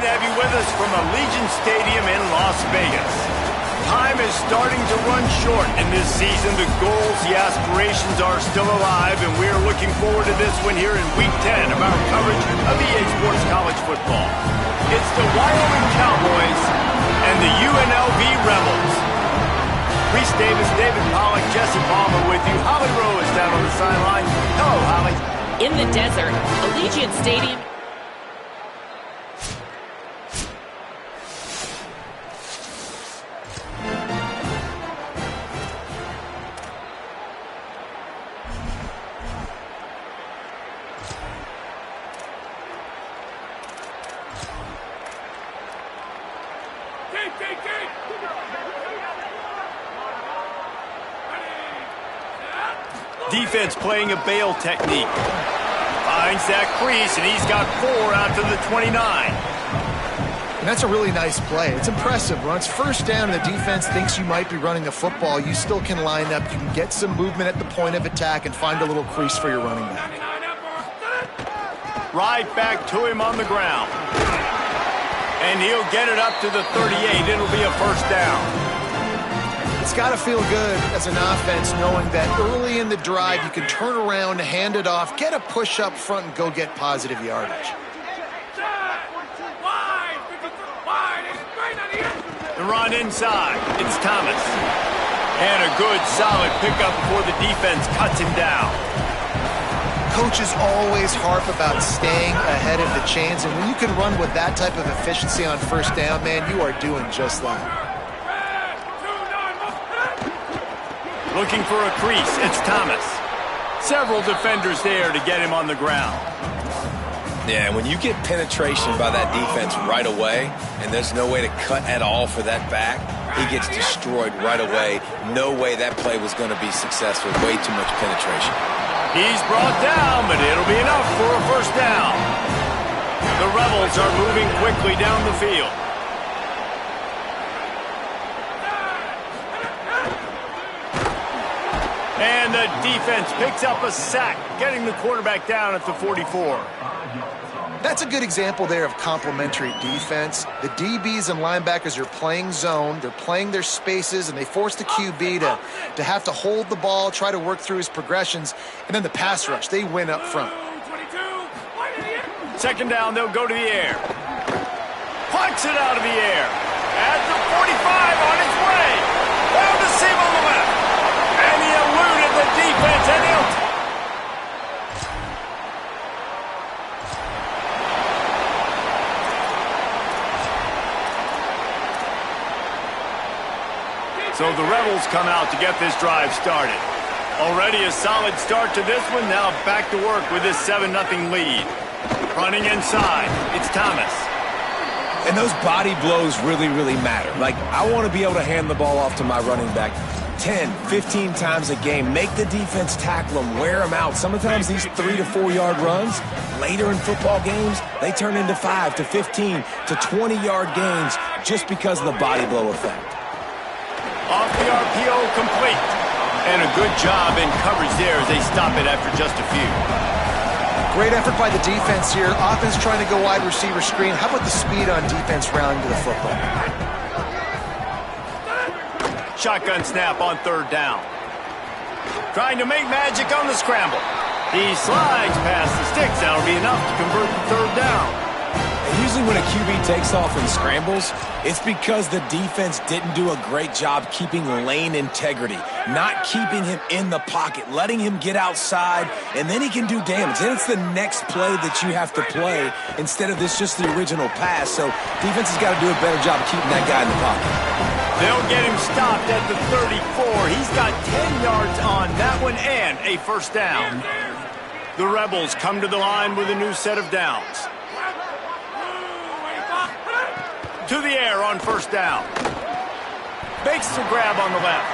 to have you with us from Allegiant Stadium in Las Vegas. Time is starting to run short in this season. The goals, the aspirations are still alive, and we are looking forward to this one here in Week 10 of our coverage of EA Sports College Football. It's the Wyoming Cowboys and the UNLV Rebels. Reese Davis, David Pollack, Jesse Palmer with you. Holly Rowe is down on the sideline. Hello, Holly. In the desert, Allegiant Stadium. Defense playing a bail technique. Finds that crease, and he's got 4 out to the 29. And that's a really nice play. It's impressive. When it's first down and the defense thinks you might be running the football, you still can line up. You can get some movement at the point of attack and find a little crease for your running back. Right back to him on the ground. And he'll get it up to the 38. It'll be a first down. It's got to feel good as an offense knowing that early in the drive you can turn around, hand it off, get a push up front, and go get positive yardage. The run inside. It's Thomas. And a good, solid pickup before the defense cuts him down. Coaches always harp about staying ahead of the chains, and when you can run with that type of efficiency on first down, man, you are doing just that. Looking for a crease, it's Thomas. Several defenders there to get him on the ground. Yeah, when you get penetration by that defense right away, and there's no way to cut at all for that back, he gets destroyed right away. No way that play was going to be successful. Way too much penetration. He's brought down, but it'll be enough for a first down. The Rebels are moving quickly down the field. And the defense picks up a sack, getting the quarterback down at the 44. That's a good example there of complementary defense. The DBs and linebackers are playing zone, they're playing their spaces, and they force the QB to have to hold the ball, try to work through his progressions, and then the pass rush, they win up front. Second down, they'll go to the air. Plucks it out of the air. At the 45 on his way. Down to seam on the left. And he eluded the defense, and he'll... So the Rebels come out to get this drive started. Already a solid start to this one. Now back to work with this 7-0 lead. Running inside, it's Thomas. And those body blows really, really matter. Like, I want to be able to hand the ball off to my running back 10, 15 times a game. Make the defense tackle them, wear them out. Sometimes these 3 to 4 yard runs, later in football games, they turn into 5 to 15 to 20 yard gains just because of the body blow effect. Off the RPO, complete. And a good job in coverage there as they stop it after just a few. Great effort by the defense here. Offense trying to go wide receiver screen. How about the speed on defense rounding to the football? Shotgun snap on third down. Trying to make magic on the scramble. He slides past the sticks. That'll be enough to convert the third down. Usually when a QB takes off and scrambles, it's because the defense didn't do a great job keeping lane integrity, not keeping him in the pocket, letting him get outside, and then he can do damage. Then it's the next play that you have to play instead of this just the original pass. So defense has got to do a better job of keeping that guy in the pocket. They'll get him stopped at the 34. He's got 10 yards on that one and a first down. The Rebels come to the line with a new set of downs. To the air on first down. Makes the grab on the left.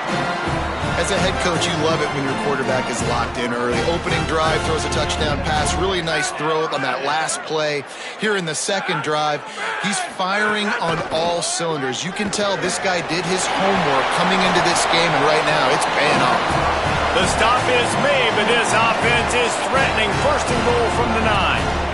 As a head coach, you love it when your quarterback is locked in early. Opening drive, throws a touchdown pass. Really nice throw on that last play. Here in the second drive, he's firing on all cylinders. You can tell this guy did his homework coming into this game, and right now it's paying off. The stop is made, but this offense is threatening. First and goal from the 9.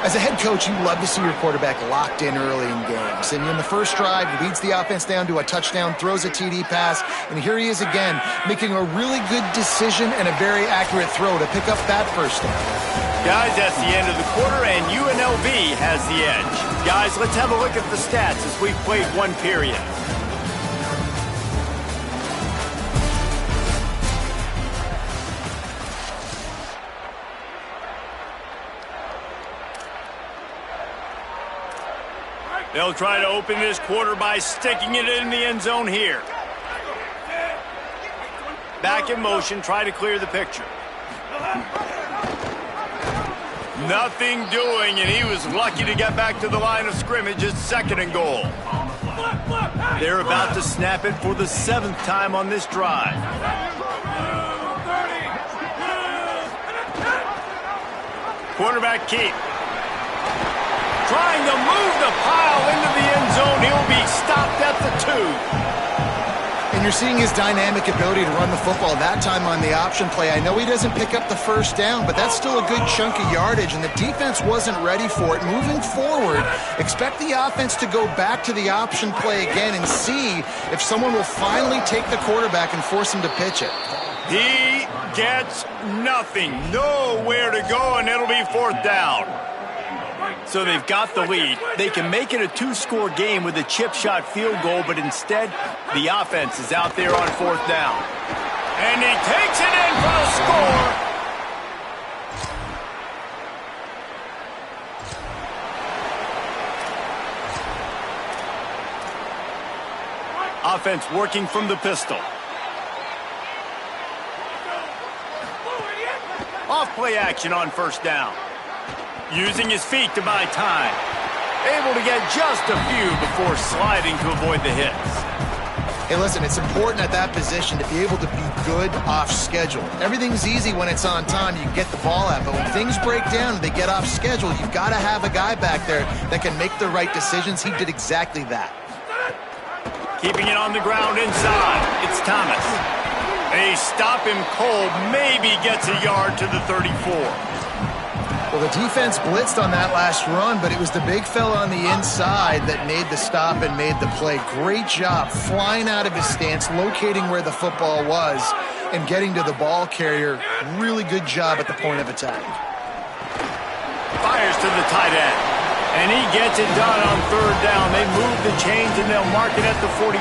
As a head coach, you love to see your quarterback locked in early in games. And in the first drive, he leads the offense down to a touchdown, throws a TD pass, and here he is again, making a really good decision and a very accurate throw to pick up that first down. Guys, that's the end of the quarter, and UNLV has the edge. Guys, let's have a look at the stats as we've played one period. They'll try to open this quarter by sticking it in the end zone here. Back in motion, try to clear the picture. Nothing doing, and he was lucky to get back to the line of scrimmage. It's 2nd and goal. They're about to snap it for the 7th time on this drive. Quarterback keep. Trying to move the pile into the end zone. He'll be stopped at the 2. And you're seeing his dynamic ability to run the football, that time on the option play. I know he doesn't pick up the first down, but that's still a good chunk of yardage, and the defense wasn't ready for it. Moving forward, expect the offense to go back to the option play again and see if someone will finally take the quarterback and force him to pitch it. He gets nothing. Nowhere to go, and it'll be 4th down. So they've got the lead. They can make it a 2-score game with a chip shot field goal, but instead, the offense is out there on 4th down. And he takes it in for a score. Offense working from the pistol. Off play action on 1st down. Using his feet to buy time. Able to get just a few before sliding to avoid the hits. Hey, listen, it's important at that position to be able to be good off schedule. Everything's easy when it's on time. You can get the ball out. But when things break down and they get off schedule, you've got to have a guy back there that can make the right decisions. He did exactly that. Keeping it on the ground inside. It's Thomas. They stop him cold. Maybe gets a yard to the 34. Well, the defense blitzed on that last run, but it was the big fella on the inside that made the stop and made the play. Great job flying out of his stance, locating where the football was, and getting to the ball carrier. Really good job at the point of attack. Fires to the tight end, and he gets it done on 3rd down. They move the chains, and they'll mark it at the 44.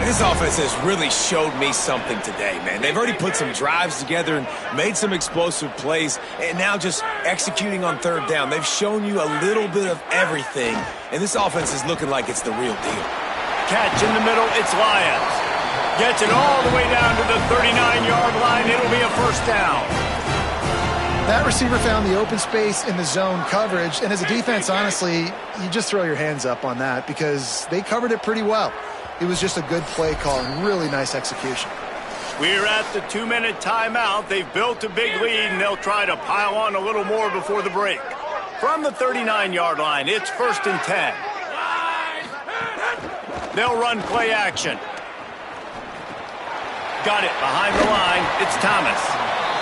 This offense has really showed me something today, man. They've already put some drives together and made some explosive plays, and now just executing on 3rd down. They've shown you a little bit of everything, and this offense is looking like it's the real deal. Catch in the middle, it's Lyons. Gets it all the way down to the 39-yard line. It'll be a 1st down. That receiver found the open space in the zone coverage, and as a defense, honestly, you just throw your hands up on that because they covered it pretty well. It was just a good play call and really nice execution. We're at the 2-minute timeout. They've built a big lead, and they'll try to pile on a little more before the break. From the 39-yard line, it's 1st and 10. They'll run play action. Got it behind the line. It's Thomas.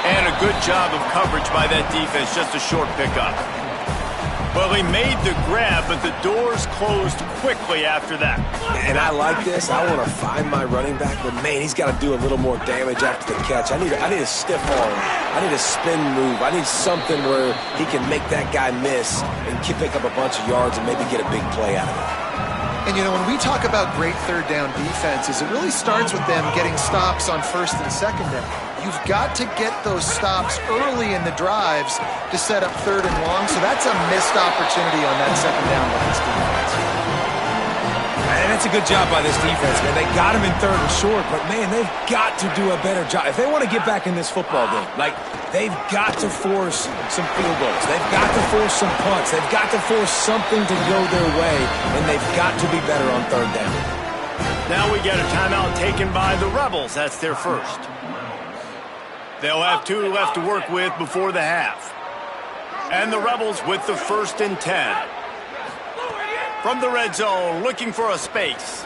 And a good job of coverage by that defense, just a short pickup. Well, he made the grab, but the doors closed quickly after that. And I like this. I want to find my running back, but man, he's got to do a little more damage after the catch. I need a stiff arm. I need a spin move. I need something where he can make that guy miss and pick up a bunch of yards and maybe get a big play out of it. And, you know, when we talk about great 3rd down defenses, it really starts with them getting stops on 1st and 2nd down. You've got to get those stops early in the drives to set up 3rd and long, so that's a missed opportunity on that 2nd down by this defense. And it's a good job by this defense, man. They got him in 3rd and short, but, man, they've got to do a better job. If they want to get back in this football game, they've got to force some field goals. They've got to force some punts. They've got to force something to go their way, and they've got to be better on 3rd down. Now we get a timeout taken by the Rebels. That's their first. They'll have 2 left to work with before the half. And the Rebels with the 1st and 10. From the red zone, looking for a space.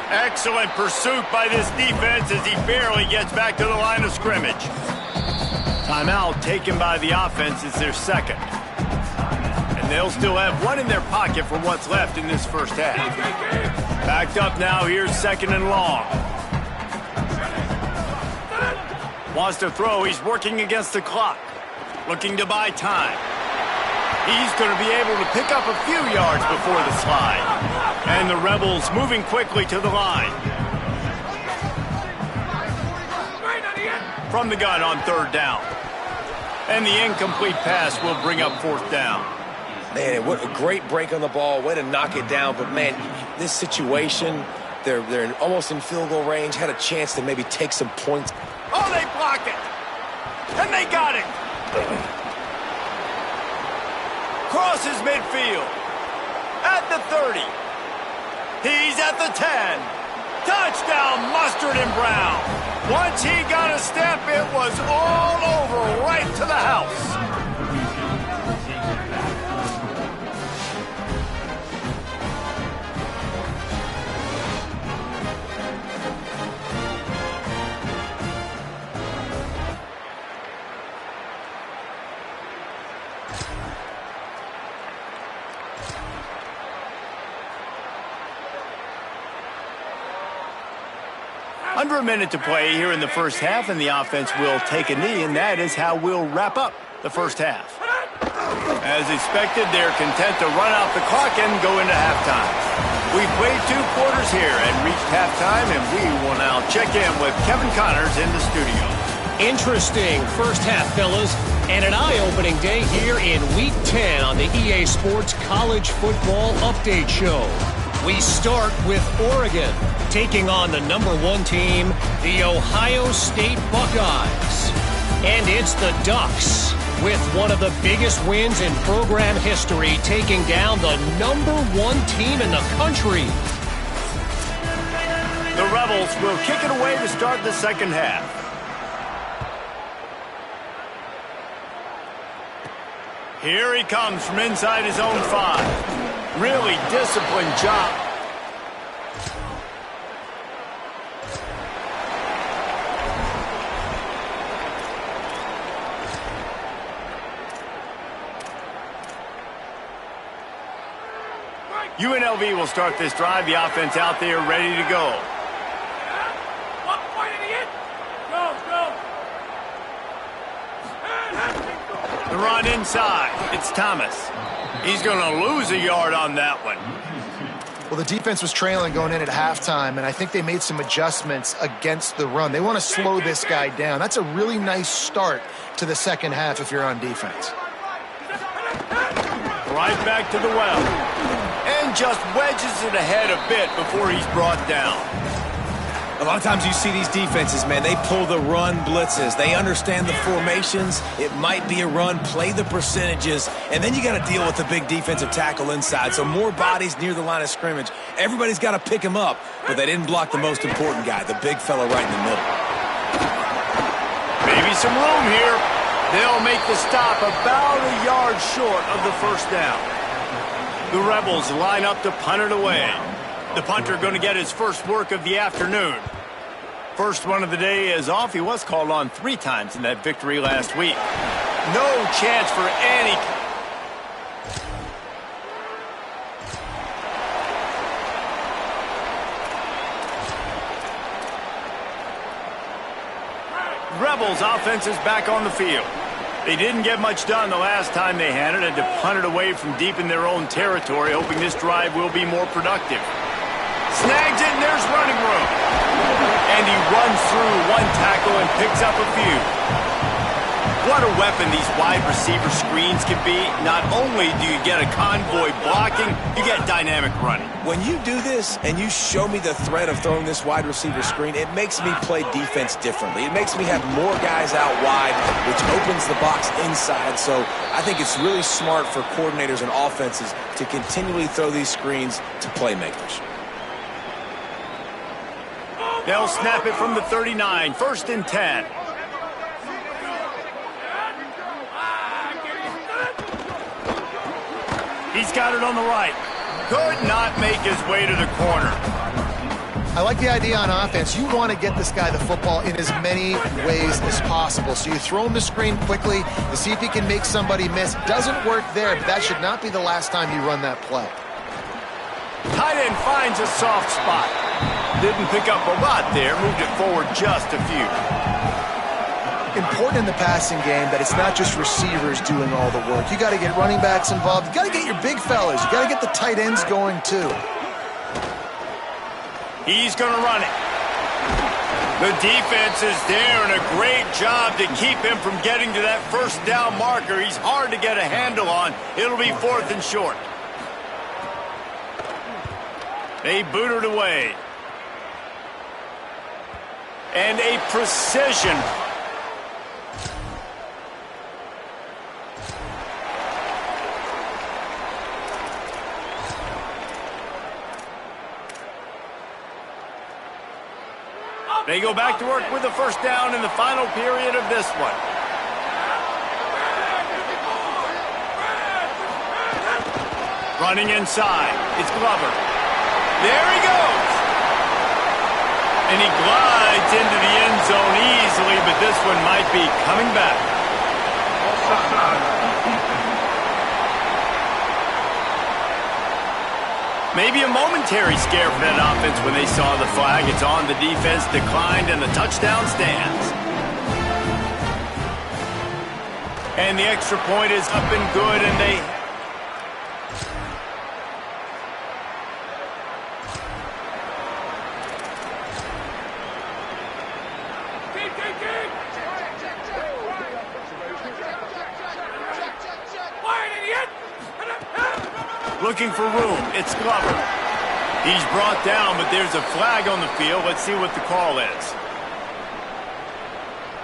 Excellent pursuit by this defense as he barely gets back to the line of scrimmage. Timeout taken by the offense is their second. And they'll still have one in their pocket for what's left in this first half. Backed up now, here's second and long. Wants to throw, he's working against the clock. Looking to buy time. He's going to be able to pick up a few yards before the slide. And the Rebels moving quickly to the line. From the gun on third down. And the incomplete pass will bring up fourth down. Man, what a great break on the ball. Way to knock it down. But, man, this situation, they're almost in field goal range. Had a chance to maybe take some points. Oh, they blocked it. And they got it. Crosses midfield. At the 30. He's at the 10. Touchdown, Mustard and Brown. Once he got a step, it was all over, right to the house. 1 minute to play here in the first half, and the offense will take a knee, and that is how we'll wrap up the first half. As expected, they're content to run out the clock and go into halftime. We've played 2 quarters here and reached halftime, and we will now check in with Kevin Connors in the studio. Interesting first half, fellas, and an eye-opening day here in Week 10 on the EA Sports College Football Update Show. We start with Oregon, taking on the #1 team, the Ohio State Buckeyes. And it's the Ducks, with one of the biggest wins in program history, taking down the #1 team in the country. The Rebels will kick it away to start the second half. Here he comes from inside his own 5. Really disciplined job. UNLV will start this drive. The offense out there ready to go. The run inside. It's Thomas. He's going to lose a yard on that one. Well, the defense was trailing going in at halftime, and I think they made some adjustments against the run. They want to slow this guy down. That's a really nice start to the second half if you're on defense. Right back to the well. And just wedges it ahead a bit before he's brought down. A lot of times you see these defenses, man, they pull the run blitzes. They understand the formations. It might be a run, play the percentages, and then you got to deal with the big defensive tackle inside. So more bodies near the line of scrimmage. Everybody's got to pick him up, but they didn't block the most important guy, the big fella right in the middle. Maybe some room here. They'll make the stop about a yard short of the first down. The Rebels line up to punt it away. The punter going to get his first work of the afternoon. First one of the day is off. He was called on 3 times in that victory last week. No chance for any. Rebels offense is back on the field. They didn't get much done the last time they had it. Had to punt it away from deep in their own territory, hoping this drive will be more productive. Snags it, and there's running room. And he runs through 1 tackle and picks up a few. What a weapon these wide receiver screens can be. Not only do you get a convoy blocking, you get dynamic running. When you do this and you show me the threat of throwing this wide receiver screen, it makes me play defense differently. It makes me have more guys out wide, which opens the box inside. So I think it's really smart for coordinators and offenses to continually throw these screens to playmakers. They'll snap it from the 39, 1st and 10. He's got it on the right. Could not make his way to the corner. I like the idea on offense. You want to get this guy the football in as many ways as possible. So you throw him the screen quickly to see if he can make somebody miss. Doesn't work there, but that should not be the last time you run that play. Tight end finds a soft spot. Didn't pick up a lot there. Moved it forward just a few. Important in the passing game that it's not just receivers doing all the work. You got to get running backs involved. You got to get your big fellas. You got to get the tight ends going too. He's going to run it. The defense is there, and a great job to keep him from getting to that first down marker. He's hard to get a handle on. It'll be 4th and short. They boot it away. And a precision. They go back to work with the first down in the final period of this one. Running inside. It's Glover. There he goes. And he glides into the end zone easily, but this one might be coming back. Maybe a momentary scare for that offense when they saw the flag. It's on. The defense declined, and the touchdown stands. And the extra point is up and good, and they... Looking for room. It's Glover. He's brought down, but there's a flag on the field. Let's see what the call is.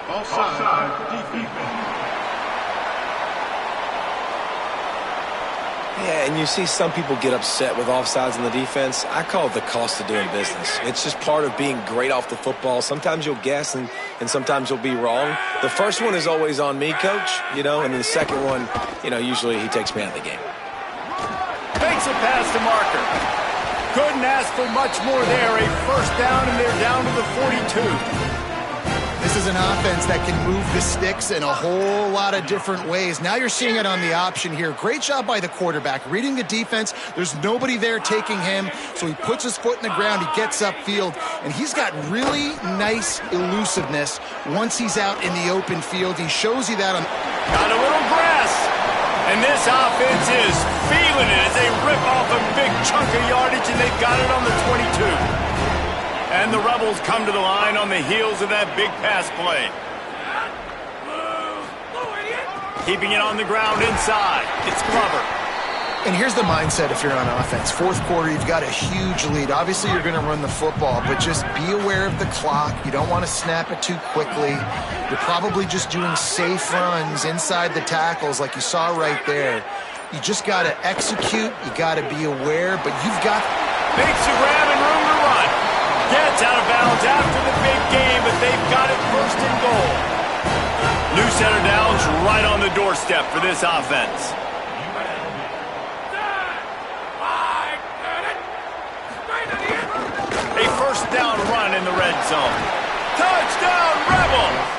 Offside. Defense. Yeah, and you see some people get upset with offsides in the defense. I call it the cost of doing business. It's just part of being great off the football. Sometimes you'll guess, and sometimes you'll be wrong. The first one is always on me, Coach, and then the second one, usually he takes me out of the game. Fakes a pass to Marker. Couldn't ask for much more there. A first down, and they're down to the 42. This is an offense that can move the sticks in a whole lot of different ways. Now you're seeing it on the option here. Great job by the quarterback. Reading the defense, there's nobody there taking him, so he puts his foot in the ground, he gets upfield, and he's got really nice elusiveness once he's out in the open field. He shows you that on... Got a little grass. And this offense is feeling it as they rip off a big chunk of yardage, and they've got it on the 22. And the Rebels come to the line on the heels of that big pass play. Keeping it on the ground inside. It's Glover. And here's the mindset if you're on offense. Fourth quarter, you've got a huge lead. Obviously, you're going to run the football, but just be aware of the clock. You don't want to snap it too quickly. You're probably just doing safe runs inside the tackles like you saw right there. You just got to execute. You got to be aware, but you've got... Makes a grab and room to run. Gets out of bounds after the big game, but they've got it first and goal. New set of downs right on the doorstep for this offense. A first down run in the red zone. Touchdown, Rebels!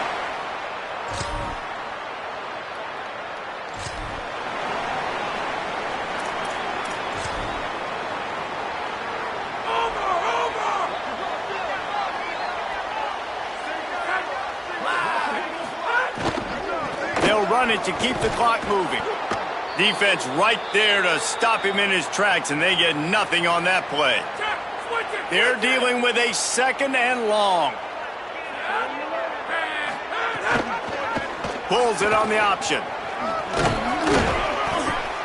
They'll run it to keep the clock moving. Defense right there to stop him in his tracks, and they get nothing on that play. They're dealing with a second and long. Pulls it on the option.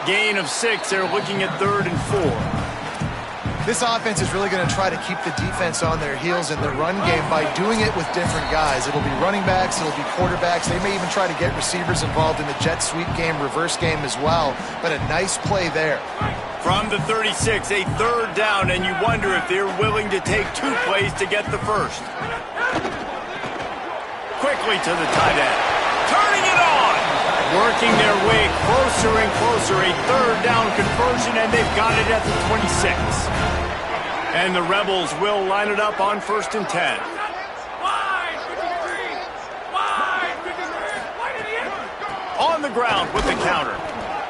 Gain of 6. They're looking at 3rd and 4. This offense is really going to try to keep the defense on their heels in the run game by doing it with different guys. It'll be running backs, it'll be quarterbacks. They may even try to get receivers involved in the jet sweep game, reverse game as well. But a nice play there. From the 36, a 3rd down, and you wonder if they're willing to take 2 plays to get the first. Quickly to the tight end. Turning it on! Working their way closer and closer. A 3rd down conversion, and they've got it at the 26. And the Rebels will line it up on 1st and 10. On the ground with the counter.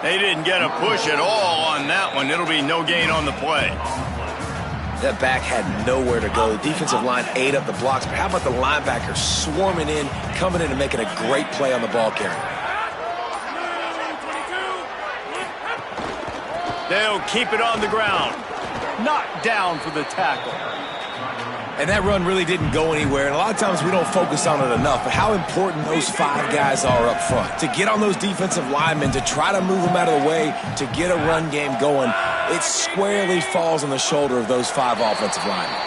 They didn't get a push at all on that one. It'll be no gain on the play. That back had nowhere to go. The defensive line ate up the blocks, but how about the linebacker swarming in, coming in and making a great play on the ball carrier? They'll keep it on the ground. Knocked down for the tackle. And that run really didn't go anywhere. And a lot of times we don't focus on it enough, but how important those 5 guys are up front. To get on those defensive linemen, to try to move them out of the way, to get a run game going, it squarely falls on the shoulder of those 5 offensive linemen.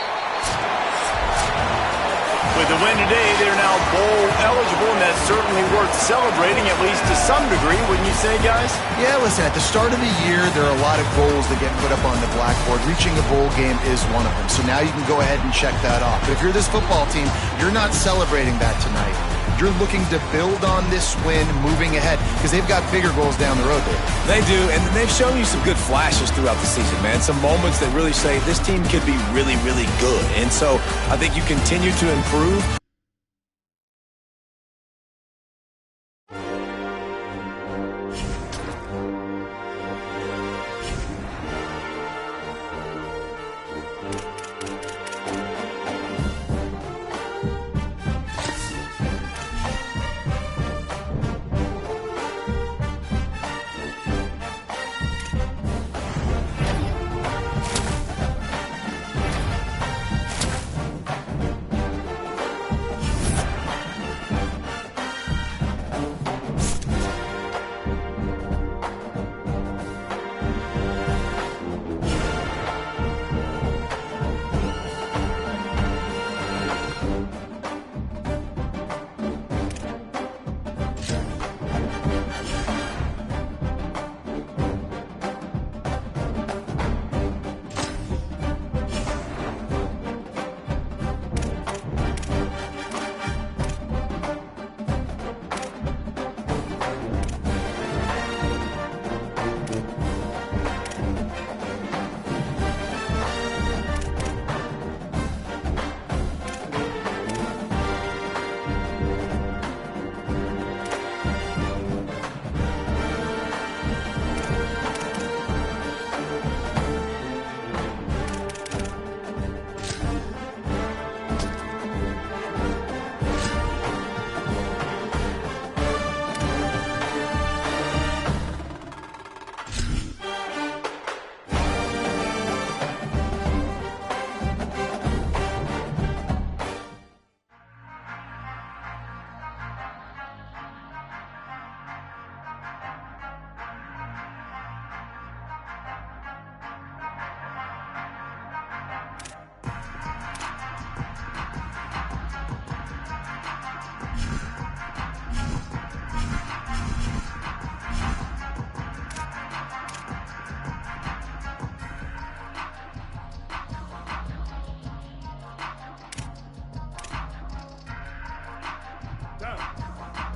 With the win today, they're now bowl eligible, and that's certainly worth celebrating, at least to some degree, wouldn't you say, guys? Yeah, listen, at the start of the year, there are a lot of goals that get put up on the blackboard. Reaching a bowl game is one of them. So now you can go ahead and check that off. But if you're this football team, you're not celebrating that tonight. You're looking to build on this win moving ahead because they've got bigger goals down the road there. They do, and they've shown you some good flashes throughout the season, man. Some moments that really say this team could be really, really good. And so I think you continue to improve.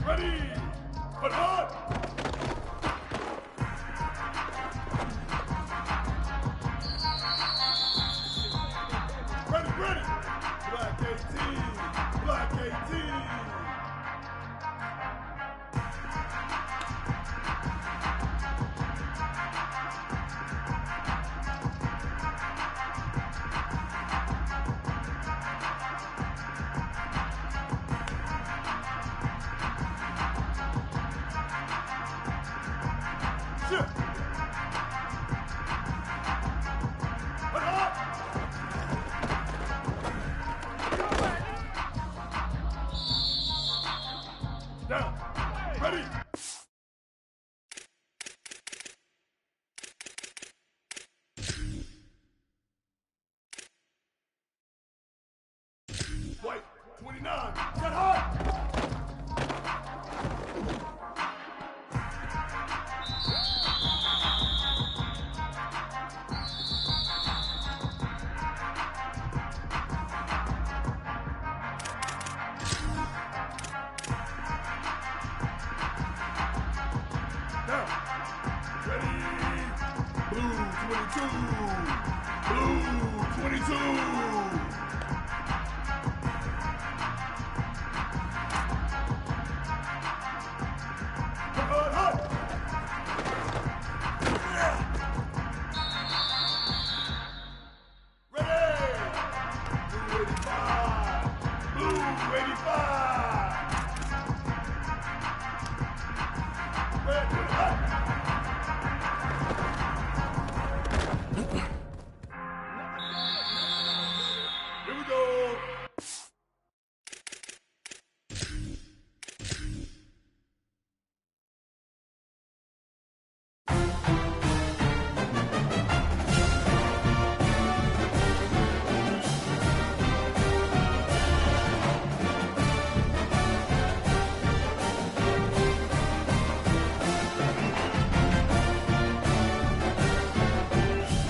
Ready! Put on! Ready, ready! Black 18! Black 18! Down. Ready. White 29. Get hard. Blue 22. Blue 22.